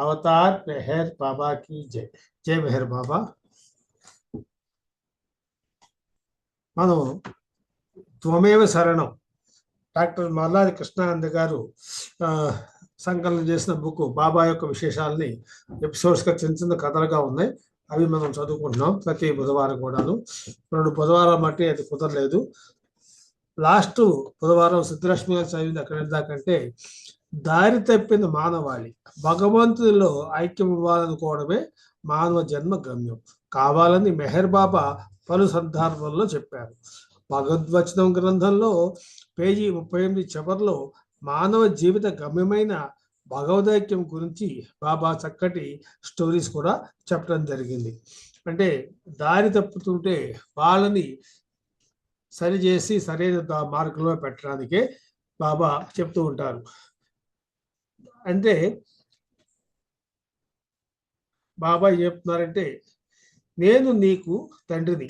Avatar Meher బాబా की జై. జై మెహర్ బాబా. మనం త్వమేవ శరణం డాక్టర్ మల్లాది కృష్ణానంద గారు సంకలనం చేసిన బుక్ బాబా యొక్క విశేషాలని ఎపిసోడ్స్గా చిన్న చిన్న కథలుగా ఉన్నాయి. అవి మనం చదువుకుంటున్నాం ప్రతి బుధవారం కూడాను. 2 బుధవారం బట్టి అది కుదరలేదు. లాస్ట్ బుధవారం సిద్ధలక్ష్మి గారు చదివింది అక్కడ దాకంటే దారి తప్పిన మానవాళి భగవంతుడిలో ఐక్యం ఇవ్వాలనుకోవడమే మానవ జన్మ గమ్యం కావాలని మెహర్ బాబా పలు సందర్భాల్లో చెప్పారు. భగవద్వచనం గ్రంథంలో పేజీ 38 చివరిలో మానవ జీవిత గమ్యమైన భగవదైక్యం గురించి బాబా చక్కటి స్టోరీస్ కూడా చెప్పడం జరిగింది. అంటే దారి తప్పుతుంటే వాళ్ళని సరిచేసి సరైన మార్గంలో పెట్టడానికే బాబా చెప్తూ ఉంటారు. అంటే బాబా చెప్తున్నారంటే, నేను నీకు తండ్రిని,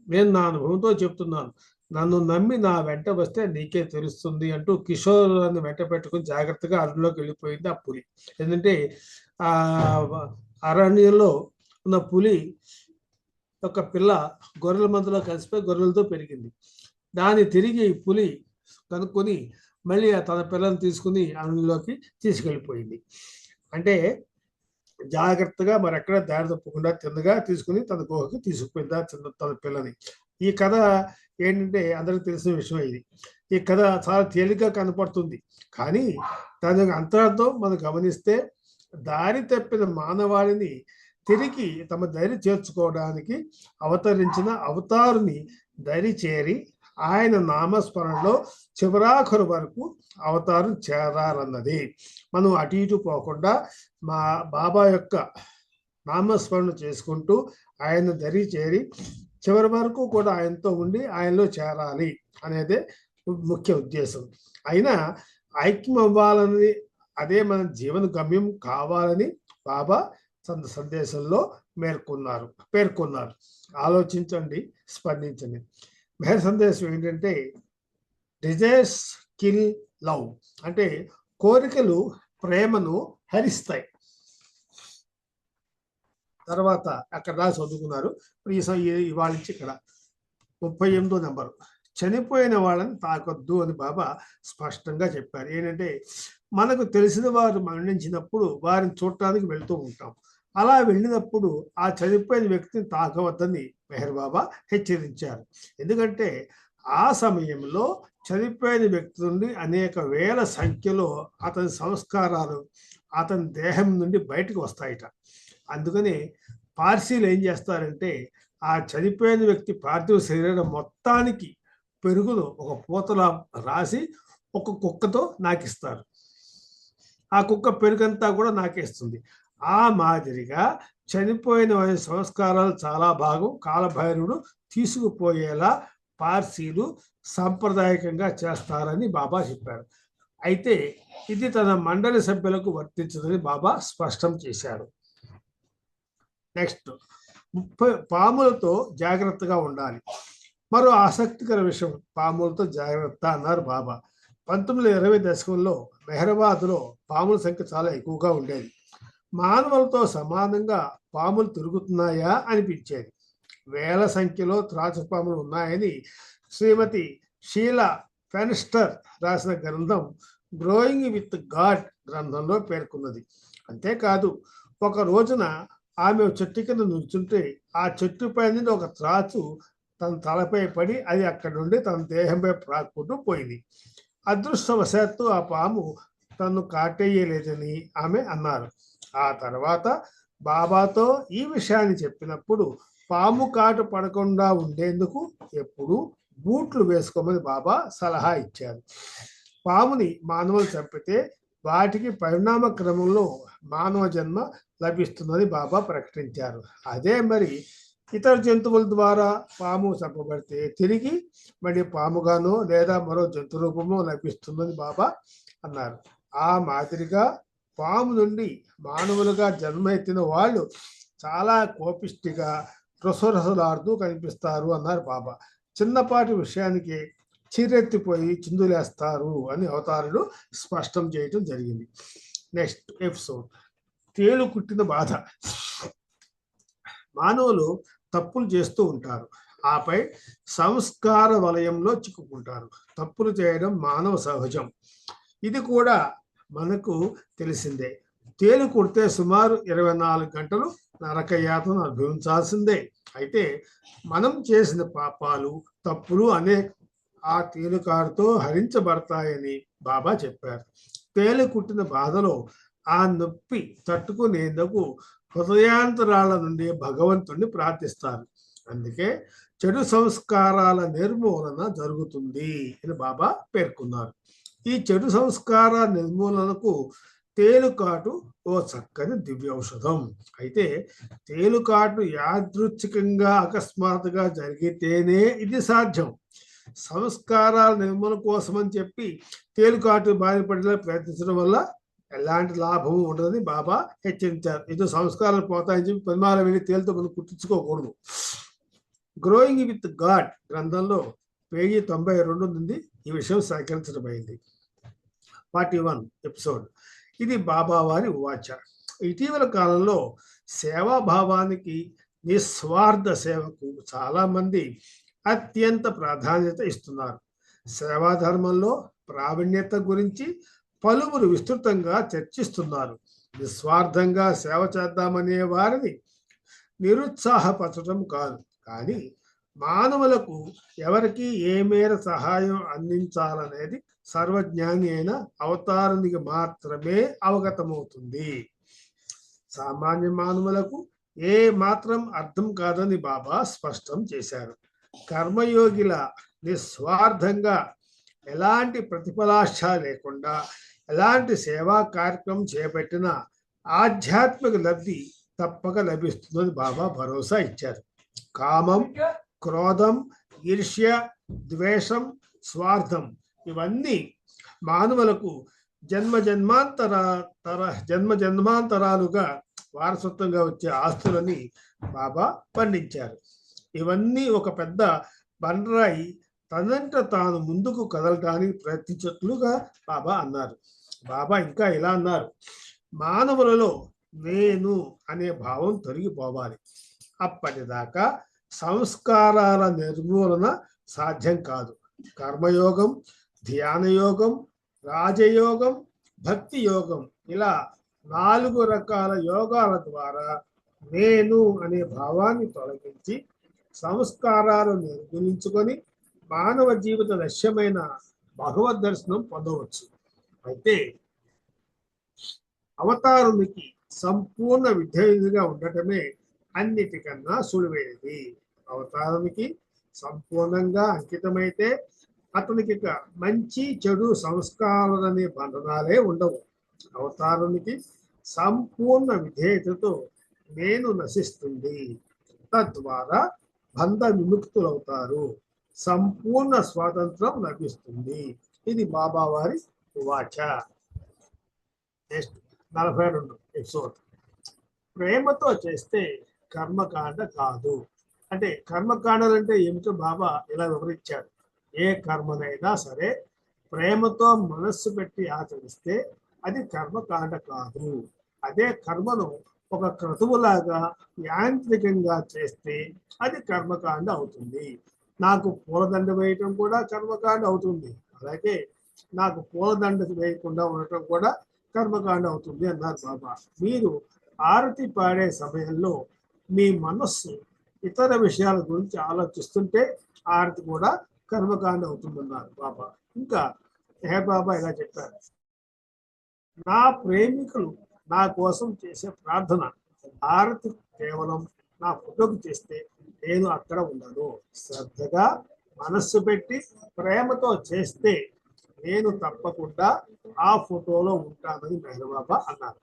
నేను నా అనుభవంతో చెప్తున్నాను, నన్ను నమ్మి నా వెంట వస్తే నీకే తెలుస్తుంది అంటూ కిషోరాన్ని వెంట పెట్టుకుని జాగ్రత్తగా అడవిలోకి వెళ్ళిపోయింది ఆ పులి. ఎందుకంటే ఆ అరణ్యంలో ఉన్న పులి ఒక పిల్ల గొర్రెల మందలో కలిసిపోయి గొర్రెలతో పెరిగింది. దాన్ని తిరిగి పులి కనుక్కొని మళ్ళీ తన పిల్లని తీసుకుని అరణ్యంలోకి తీసుకెళ్ళిపోయింది. అంటే జాగ్రత్తగా మరి ఎక్కడ దారి తప్పకుండా తిన్నగా తీసుకుని తన గుహకి తీసుకుపోయిందా తన పిల్లని. ఈ కథ ఏంటంటే అందరికి తెలిసిన విషయం ఇది. ఈ కథ చాలా తేలిగ్గా కనపడుతుంది, కానీ దాని అంతరార్థం మనం గమనిస్తే దారి తప్పిన మానవాళిని తిరిగి తమ దరి చేర్చుకోవడానికి అవతరించిన అవతారుని దరి చేరి ఆయన నామస్మరణలో చివరాఖరు వరకు అవతారం చేరాలన్నది. మనం అటు ఇటు పోకుండా మా బాబా యొక్క నామస్మరణ చేసుకుంటూ ఆయన దరి చేరి చివరి వరకు కూడా ఆయనతో ఉండి ఆయనలో చేరాలి అనేదే ముఖ్య ఉద్దేశం. అయినా ఐక్యం అవ్వాలని, అదే మన జీవన గమ్యం కావాలని బాబా సందేశంలో పేర్కొన్నారు. ఆలోచించండి, స్పందించండి. మెహర్ సందేశం ఏంటంటే, డిజైర్స్ కిల్ లవ్, అంటే కోరికలు ప్రేమను హరిస్తాయి. తర్వాత అక్కడ రాసి చదువుకున్నారు. ఇవాళ నుంచి ఇక్కడ 38వ నెంబరు, చనిపోయిన వాళ్ళని తాకొద్దు అని బాబా స్పష్టంగా చెప్పారు. ఏంటంటే, మనకు తెలిసిన వారు మరణించినప్పుడు వారిని చూడటానికి వెళ్తూ ఉంటాం. అలా వెళ్ళినప్పుడు ఆ చనిపోయిన వ్యక్తిని తాకవద్దని మెహర్ బాబా హెచ్చరించారు. ఎందుకంటే ఆ సమయంలో చనిపోయిన వ్యక్తి నుండి అనేక వేల సంఖ్యలో అతని సంస్కారాలు అతని దేహం నుండి బయటకు వస్తాయిట. అందుకని పార్సీలు ఏం చేస్తారంటే, ఆ చనిపోయిన వ్యక్తి పార్థివ శరీరం మొత్తానికి పెరుగును ఒక పూతలా రాసి ఒక కుక్కతో నాకిస్తారు. ఆ కుక్క పెరుగంతా కూడా నాకేస్తుంది. ఆ మాదిరిగా చనిపోయిన వారి సంస్కారాలు చాలా భాగం కాలభైరవుడు తీసుకుపోయేలా పార్సీలు సాంప్రదాయకంగా చేస్తారని బాబా చెప్పారు. అయితే ఇది తన మండలి సభ్యులకు వర్తించదని బాబా స్పష్టం చేశారు. నెక్స్ట్, పాములతో జాగ్రత్తగా ఉండాలి. మరో ఆసక్తికర విషయం, పాములతో జాగ్రత్త అన్నారు బాబా. 1920 దశకంలో మెహరాబాద్లో పాముల సంఖ్య చాలా ఎక్కువగా ఉండేది. మానవులతో సమానంగా పాములు తిరుగుతున్నాయా అనిపించేది. వేల సంఖ్యలో త్రాచుపాములు ఉన్నాయని శ్రీమతి షీలా ఫెన్స్టర్ రాసిన గ్రంథం గ్రోయింగ్ విత్ గాడ్ గ్రంథంలో పేర్కొన్నది. అంతేకాదు, ఒక రోజున ఆమె చెట్టు కింద నిల్చుంటే ఆ చెట్టుపై నుండి ఒక త్రాచు తన తలపై పడి అది అక్కడి నుండి తన దేహంపై ప్రాక్కుంటూ పోయింది. అదృష్టవశాత్తు ఆ పాము తను కాటేయలేదని ఆమె అన్నారు. ఆ తర్వాత బాబాతో ఈ విషయాన్ని చెప్పినప్పుడు పాము కాటు పడకుండా ఉండేందుకు ఎప్పుడు బూట్లు వేసుకోమని బాబా సలహా ఇచ్చారు. పాముని మానవులు చంపితే వాటికి పరిణామ క్రమంలో మానవ జన్మ లభిస్తుందని బాబా ప్రకటించారు. అదే మరి ఇతర జంతువుల ద్వారా పాము చంపబడితే తిరిగి మళ్ళీ పాముగానో లేదా మరో జంతు రూపమో లభిస్తుందని బాబా అన్నారు. ఆ మాదిరిగా పాము నుండి మానవులుగా జన్మెత్తిన వాళ్ళు చాలా కోపిష్టిగా రసరసలాడుతూ కనిపిస్తారు అన్నారు బాబా. చిన్నపాటి విషయానికి చీరెత్తిపోయి చిందులేస్తారు అని అవతారుడు స్పష్టం చేయటం జరిగింది. నెక్స్ట్ ఎపిసోడ్ తేలు కుట్టిన బాధ. మానవులు తప్పులు చేస్తూ ఉంటారు, ఆపై సంస్కార వలయంలో చిక్కుకుంటారు. తప్పులు చేయడం మానవ సహజం, ఇది కూడా మనకు తెలిసిందే. తేలు కుడితే సుమారు 24 గంటలు నరక యాతన అనుభవించాల్సిందే. అయితే మనం చేసిన పాపాలు, తప్పులు ఆ తేలుకారుతో హరించబడతాయని బాబా చెప్పారు. తేలు కుట్టిన బాధలో ఆ నొప్పి తట్టుకునేందుకు హృదయాంతరాల నుండి భగవంతుణ్ణి ప్రార్థిస్తారు. అందుకే చెడు సంస్కారాల నిర్మూలన జరుగుతుంది అని బాబా పేర్కొన్నారు. ఈ చెడు సంస్కార నిర్మూలనకు తేలుకాటు ఓ చక్కని దివ్యౌషధం. అయితే తేలుకాటు యాదృచ్ఛికంగా అకస్మాత్తుగా జరిగితేనే ఇది సాధ్యం. సంస్కారాల నిర్మూలన కోసమని చెప్పి తేలుకాటు బారిపడేలా ప్రయత్నించడం వల్ల ఎలాంటి లాభము ఉండదని బాబా హెచ్చరించారు. ఇది సంస్కారాలు పోతాయని చెప్పి పనిమాల వెళ్ళి తేలుతో మనం కుట్టించుకోకూడదు. గ్రోయింగ్ విత్ గాడ్ గ్రంథంలో పేజీ 92 నుండి ఈ విషయం సేకరించడమైంది. 41 ఎపిసోడ్. ఇది బాబా వారి ఉవాచ. ఇటీవల కాలంలో సేవాభావానికి, నిస్వార్థ సేవకు చాలా మంది అత్యంత ప్రాధాన్యత ఇస్తున్నారు. సేవా ధర్మంలో ప్రావీణ్యత గురించి పలువురు విస్తృతంగా చర్చిస్తున్నారు. నిస్వార్థంగా సేవ చేద్దామనే వారిని నిరుత్సాహపరచడం కాదు, కానీ మానవులకు ఎవరికి ఏ మేర సహాయం అందించాలనేది సర్వజ్ఞాని అయిన అవతారునికి మాత్రమే అవగతమవుతుంది. సామాన్య మానవులకు ఏ మాత్రం అర్థం కాదని బాబా స్పష్టం చేశారు. కర్మయోగిల నిస్వార్థంగా, ఎలాంటి ప్రతిఫలాశ లేకుండా ఎలాంటి సేవా కార్యక్రమం చేపట్టినా ఆధ్యాత్మిక లబ్ధి తప్పక లభిస్తుందని బాబా భరోసా ఇచ్చారు. కామం, క్రోధం, ఈర్ష్య, ద్వేషం, స్వార్థం ఇవన్నీ మానవులకు జన్మాంతరాలుగా వారసత్వంగా వచ్చే ఆస్తులని బాబా పండించారు. ఇవన్నీ ఒక పెద్ద బండరాయి తనంట తాను ముందుకు కదలటానికి ప్రయత్నించినట్లుగా బాబా అన్నారు. బాబా ఇంకా ఇలా అన్నారు: మానవులలో నేను అనే భావం తొలగిపోవాలి. అప్పటిదాకా సంస్కారాల నిర్మూలన సాధ్యం కాదు. కర్మయోగం, ధ్యానయోగం, రాజయోగం, భక్తి యోగం ఇలా 4 రకాల యోగాల ద్వారా నేను అనే భావాన్ని తొలగించి సంస్కారాలు నిర్మూలించుకొని మానవ జీవిత లక్ష్యమైన భగవద్ దర్శనం పొందవచ్చు. అయితే అవతారునికి సంపూర్ణ విధేయుడిగా ఉండటమే అన్నిటికన్నా సులువైనది. అవతారునికి సంపూర్ణంగా అంకితమైతే అతనికి మంచి చెడు సంస్కారాలనే బంధనాలే ఉండవు. అవతారునికి సంపూర్ణ విధేయతతో నేను నశిస్తుంది. తద్వారా బంధ విముక్తులవుతారు. సంపూర్ణ స్వాతంత్రం లభిస్తుంది. ఇది బాబా వారి వాచ. Next 42 episode. ప్రేమతో చేస్తే కర్మకాండ కాదు. అంటే కర్మకాండలు అంటే ఏమిటో బాబా ఇలా వివరించారు. ఏ కర్మనైనా సరే ప్రేమతో మనస్సు పెట్టి ఆచరిస్తే అది కర్మకాండ కాదు. అదే కర్మను ఒక క్రతువులాగా యాంత్రికంగా చేస్తే అది కర్మకాండ అవుతుంది. నాకు పూలదండ వేయటం కూడా కర్మకాండ అవుతుంది. అలాగే నాకు పూలదండ వేయకుండా ఉండటం కూడా కర్మకాండ అవుతుంది అన్నారు బాబా. మీరు ఆరతి పాడే సమయంలో మీ మనస్సు ఇతర విషయాల గురించి ఆలోచిస్తుంటే ఆరతి కూడా కర్మకాండ అవుతుందన్నారు బాబా. ఇంకా బాబా ఇలా చెప్పారు: నా ప్రేమికులు నా కోసం చేసే ప్రార్థన ఆరతి కేవలం నా ఫోటోకి చేస్తే నేను అక్కడ ఉండను. శ్రద్ధగా మనస్సు పెట్టి ప్రేమతో చేస్తే నేను తప్పకుండా ఆ ఫోటోలో ఉంటానని మెహర్బాబా అన్నారు.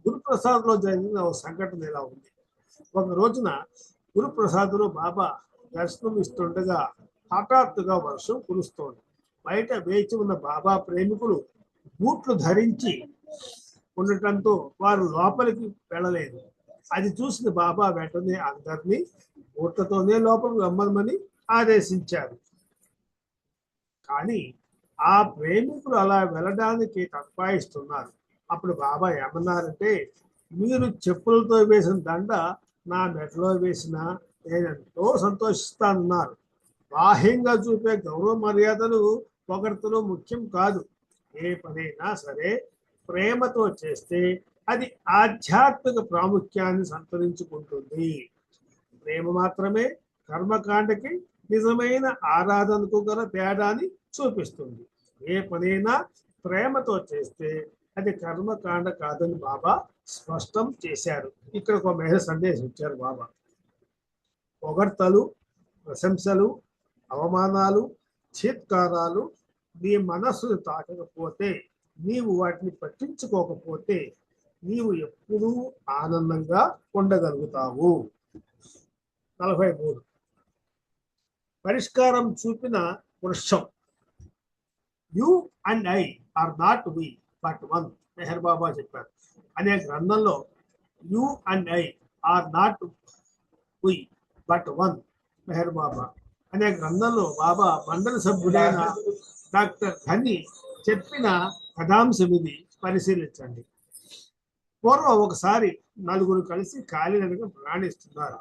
గురుప్రసాద్లో జరిగిన ఒక సంఘటన ఇలా ఉంది. ఒక రోజున గురుప్రసాద్లో బాబా దర్శనం ఇస్తుండగా హఠాత్తుగా వర్షం కురుస్తోంది. బయట వేచి ఉన్న బాబా ప్రేమికులు బూట్లు ధరించి ఉండటంతో వారు లోపలికి వెళ్ళలేదు. అది చూసిన బాబా వెంటనే అందరినీ బూట్లతోనే లోపలికి రమ్మని ఆదేశించారు. కానీ ఆ ప్రేమికులు అలా వెళ్ళడానికి తత్వాయిస్తున్నారు. అప్పుడు బాబా ఏమన్నారంటే, మీరు చెప్పులతో వేసిన దండ నా మెడలో వేసిన నేనెంతో సంతోషిస్తానన్నారు. బాహ్యంగా చూపే గౌరవ మర్యాదలు పొగడ్తలు ముఖ్యం కాదు. ఏ పనైనా సరే ప్రేమతో చేస్తే అది ఆధ్యాత్మిక ప్రాముఖ్యాన్ని సంతరించుకుంటుంది. ప్రేమ మాత్రమే కర్మకాండకి నిజమైన ఆరాధనకు గల తేడాని చూపిస్తుంది. ఏ పనైనా ప్రేమతో చేస్తే అది కర్మకాండ కాదని బాబా స్పష్టం చేశారు. ఇక్కడ ఒక మహిళ సందేశం ఇచ్చారు బాబా. పొగడ్తలు, ప్రశంసలు, అవమానాలు, చీత్కారాలు నీ మనస్సును తాకకపోతే, నీవు వాటిని పట్టించుకోకపోతే నీవు ఎప్పుడూ ఆనందంగా ఉండగలుగుతావు. 43 పరిష్కారం చూపిన వృక్షం. You and I are not we but one. Meher Baba చెప్పారు. అనే గ్రంథంలో you and I are not we but one. Meher Baba అనే గ్రంథంలో బాబా మండలి సభ్యుడైన డాక్టర్ ఘని చెప్పిన కథాంశం ఇది. పరిశీలించండి. పూర్వం ఒకసారి నలుగురు కలిసి కాలినడక ప్రయాణిస్తున్నారు.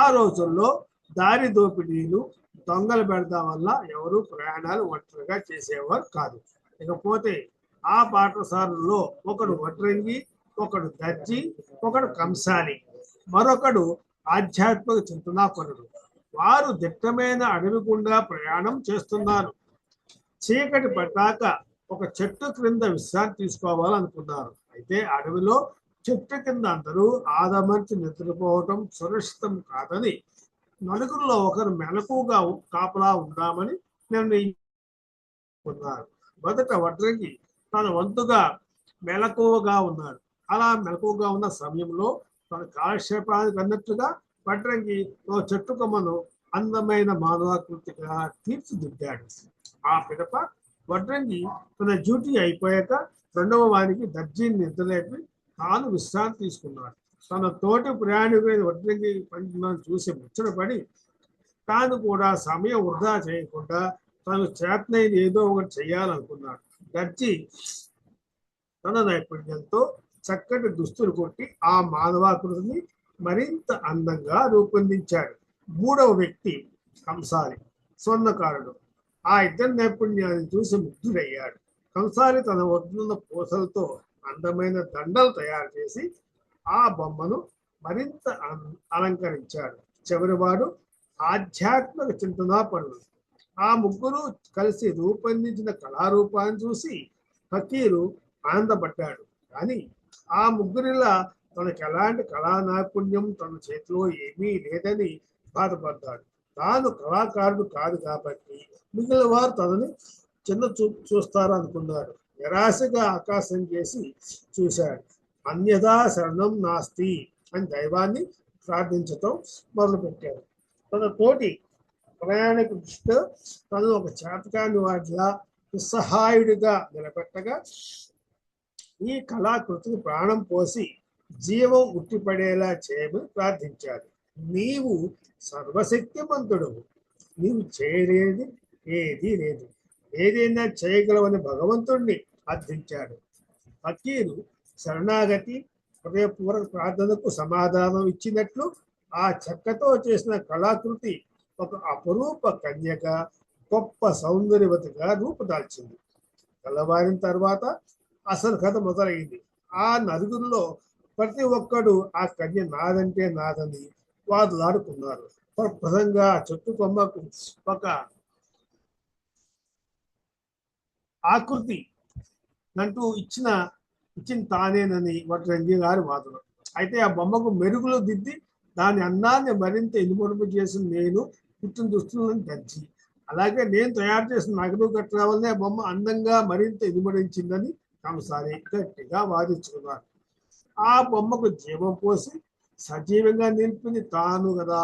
ఆ రోజుల్లో దారి దోపిడీలు, దొంగల బెడద వల్ల ఎవరు ప్రయాణాలు ఒంటరిగా చేసేవారు కాదు. ఇకపోతే ఆ పాఠశాలలో ఒకడు వడ్రంగి, ఒకడు దర్జీ, ఒకడు కంసాలి, మరొకడు ఆధ్యాత్మిక చింతనాపరుడు. వారు దిట్టమైన అడవి గుండా ప్రయాణం చేస్తున్నారు. చీకటి పడ్డాక ఒక చెట్టు క్రింద విశ్రాంతి తీసుకోవాలనుకున్నారు. అయితే అడవిలో చెట్టు కింద అందరూ ఆదమర్చి నిద్రపోవటం సురక్షితం కాదని నలుగురిలో ఒకరు మెలకుగా కాపలా ఉందామని నిర్ణయించుకున్నారు. మొదట వడ్రంగి తన వంతుగా మెలకువగా ఉన్నాడు. అలా మెలకువగా ఉన్న సమయంలో తన కాలక్షేపానికి అన్నట్టుగా వడ్రంగి ఓ చెట్టు కొమ్మను అందమైన మానవాకృతిగా తీర్చిదిద్దాడు. ఆ పిదప వడ్రంగి తన డ్యూటీ అయిపోయాక రెండవ వారికి దర్జీని నిద్రలేపి తాను విశ్రాంతి తీసుకున్నాడు. తన తోటి ప్రయాణికులైన వడ్రంగి పని చూసి ముచ్చటపడి తాను కూడా సమయం వృధా చేయకుండా తను చేతనైన ఏదో ఒకటి చేయాలనుకున్నాడు. దర్జీ తన నైపుణ్యంతో చక్కటి దుస్తులు కొట్టి ఆ మానవాకృతిని మరింత అందంగా రూపొందించాడు. మూడవ వ్యక్తి కంసాలి, స్వర్ణకారుడు. ఆ ఇద్దరి నైపుణ్యాన్ని చూసి ముగ్ధుడయ్యాడు. కంసాలి తన వద్దున్న పూసలతో అందమైన దండలు తయారు చేసి ఆ బొమ్మను మరింత అలంకరించాడు. చివరివాడు ఆధ్యాత్మిక చింతనాపరుడు. ఆ ముగ్గురు కలిసి రూపొందించిన కళారూపాన్ని చూసి ఫకీరు ఆనందపడ్డాడు. కానీ ఆ ముగ్గురిలా తనకు ఎలాంటి కళా నైపుణ్యం తన చేతిలో ఏమీ లేదని బాధపడ్డాడు. తాను కళాకారుడు కాదు కాబట్టి మిగిలిన వారు తనని చిన్న చూస్తారు అనుకున్నాడు. నిరాశగా ఆకాశం చేసి చూశాడు. అన్యథా శరణం నాస్తి అని దైవాన్ని ప్రార్థించటం మొదలుపెట్టాడు. తన తోటి ప్రయాణిక దృష్టిలో తను ఒక చేతకాని వాడిలా నిస్సహాయుడిగా నిలబెట్టగా ఈ కళాకృతికి ప్రాణం పోసి జీవం ఉట్టిపడేలా చేయమని ప్రార్థించాడు. నీవు సర్వశక్తిమంతుడు, నీవు చేయలేది ఏదీ లేదు, ఏదైనా చేయగలవని భగవంతుడిని అర్థించాడు. ఫకీరు శరణాగతి హృదయపూర్వక ప్రార్థనకు సమాధానం ఇచ్చినట్లు ఆ చెక్కతో చేసిన కళాకృతి ఒక అపరూప కన్యగా, గొప్ప సౌందర్యవతిగా రూపుదాల్చింది. తెల్లవారిన తర్వాత అసలు కథ మొదలైంది. ఆ నలుగురిలో ప్రతి ఒక్కడు ఆ కన్య నాదంటే నాదని వాదులాడుకున్నారు. ప్రధానంగా చెట్టు కొమ్మకు ఒక ఆకృతి అంటూ ఇచ్చిన తానేనని వడ్రంగి గారి వాదన. అయితే ఆ బొమ్మకు మెరుగులు దిద్ది దాని అందాన్ని మరింత ఇనుమడుపు చేసిన నేను పుట్టిన దుస్తులను దర్జీ. అలాగే నేను తయారు చేసిన నగలు గట్రా వల్లనే బొమ్మ అందంగా మరింత ఇనుమడించిందని కంసాలి గట్టిగా వాదించుకున్నారు. ఆ బొమ్మకు జీవం పోసి సజీవంగా నిలిపింది తాను కదా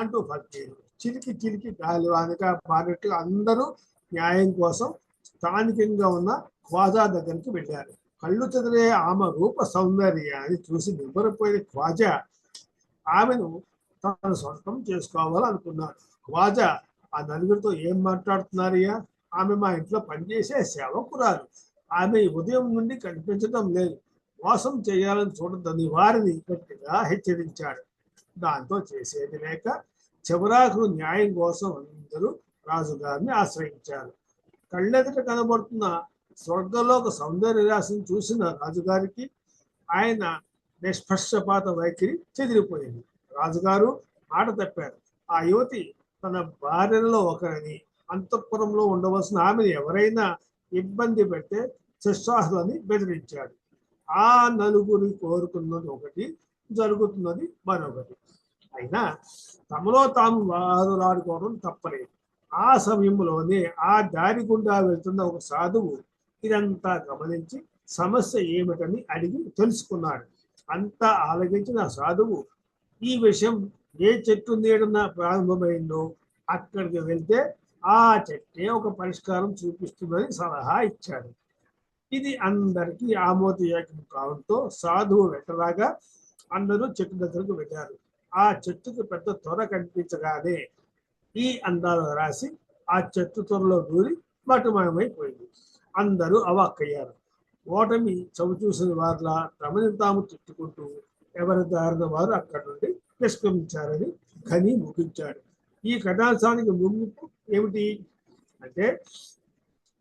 అంటూ ఫకీరు చిలికి చిలికి గాలివానిగా మారినట్టుగా అందరూ న్యాయం కోసం స్థానికంగా ఉన్న ఖ్వాజా దగ్గరికి వెళ్ళారు. కళ్ళు చెదిరే ఆమె రూప సౌందర్యాన్ని చూసి నివ్వరపోయిన ఖ్వాజా ఆమెను తన సొంతం చేసుకోవాలనుకున్నాడు. ఖ్వాజా ఆ నలుగురితో ఏం మాట్లాడుతున్నారయ్యా? ఆమె మా ఇంట్లో పనిచేసే సేవకురాలు. ఆమె ఉదయం నుండి కనిపించడం లేదు. మోసం చేయాలని చూడదని వారిని గట్టిగా హెచ్చరించాడు. దాంతో చేసేది లేక చివరాకు న్యాయం కోసం అందరూ రాజుగారిని ఆశ్రయించారు. కళ్ళెదుట కనబడుతున్న స్వర్గలోక సౌందర్య రాశిని చూసిన రాజుగారికి ఆయన నిష్పక్షపాత వైఖరి చెదిరిపోయింది. రాజుగారు మాట తప్పారు. ఆ యువతి తన భార్యలలో ఒకరిని, అంతఃపురంలో ఉండవలసిన ఆమెను ఎవరైనా ఇబ్బంది పెడితే శిష్టాసులని బెదిరించాడు. ఆ నలుగురి కోరుకున్నది ఒకటి, జరుగుతున్నది మరొకటి. అయినా తమలో తాము వాదులాడుకోవడం తప్పలేదు. ఆ సమయంలోనే ఆ దారి గుండా వెళ్తున్న ఒక సాధువు ఇదంతా గమనించి సమస్య ఏమిటని అడిగి తెలుసుకున్నాడు. అంతా ఆలగించిన సాధువు ఈ విషయం ఏ చెట్టు నీడన ప్రారంభమైందో అక్కడికి వెళ్తే ఆ చెట్టే ఒక పరిష్కారం చూపిస్తుందని సలహా ఇచ్చాడు. ఇది అందరికీ ఆమోదయోగ్యం కావడంతో సాధువు వెంటరాగా అందరూ చెట్టు దగ్గరకు వెళ్ళారు. ఆ చెట్టుకు పెద్ద త్వర కనిపించగానే ఈ అందాల రాసి ఆ చెట్టు త్వరలో దూరి మటుమయమైపోయింది. అందరూ అవాక్కయ్యారు. ఓటమి చవి చూసిన వారిలా తమని తాము తిట్టుకుంటూ ఎవరి దారిన వారు అక్కడి నుండి నిష్క్రమించారని ఖని ముగించాడు. ఈ కథాంశానికి ముగింపు ఏమిటి అంటే,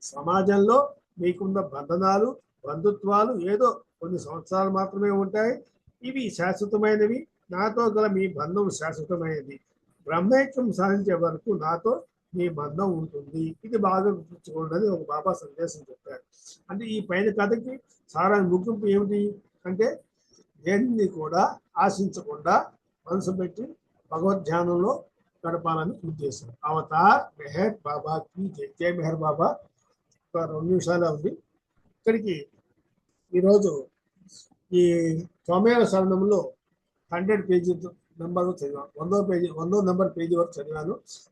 సమాజంలో మీకున్న బంధనాలు, బంధుత్వాలు ఏదో కొన్ని సంవత్సరాలు మాత్రమే ఉంటాయి. ఇవి శాశ్వతమైనవి. నాతో గల మీ బంధం శాశ్వతమైనది. బ్రహ్మైక్యం సాధించే వరకు నాతో మీ బంధం ఉంటుంది. ఇది బాగా గుర్తుంచుకోండి అని ఒక బాబా సందేశం చెప్పారు. అంటే ఈ పైన కథకి సారా ముగింపు ఏమిటి అంటే, దేన్ని కూడా ఆశించకుండా మనసు పెట్టి భగవద్ధ్యానంలో గడపాలని ఉద్దేశం. అవతార్ మెహర్ బాబాకి జై మెహర్ బాబా. ఒక 2 నిమిషాలే ఉంది. ఇక్కడికి ఈరోజు ఈ 90వ శరణంలో 100 పేజీ నెంబర్ చదివాను. 100వ నెంబర్ పేజీ వరకు చదివాను.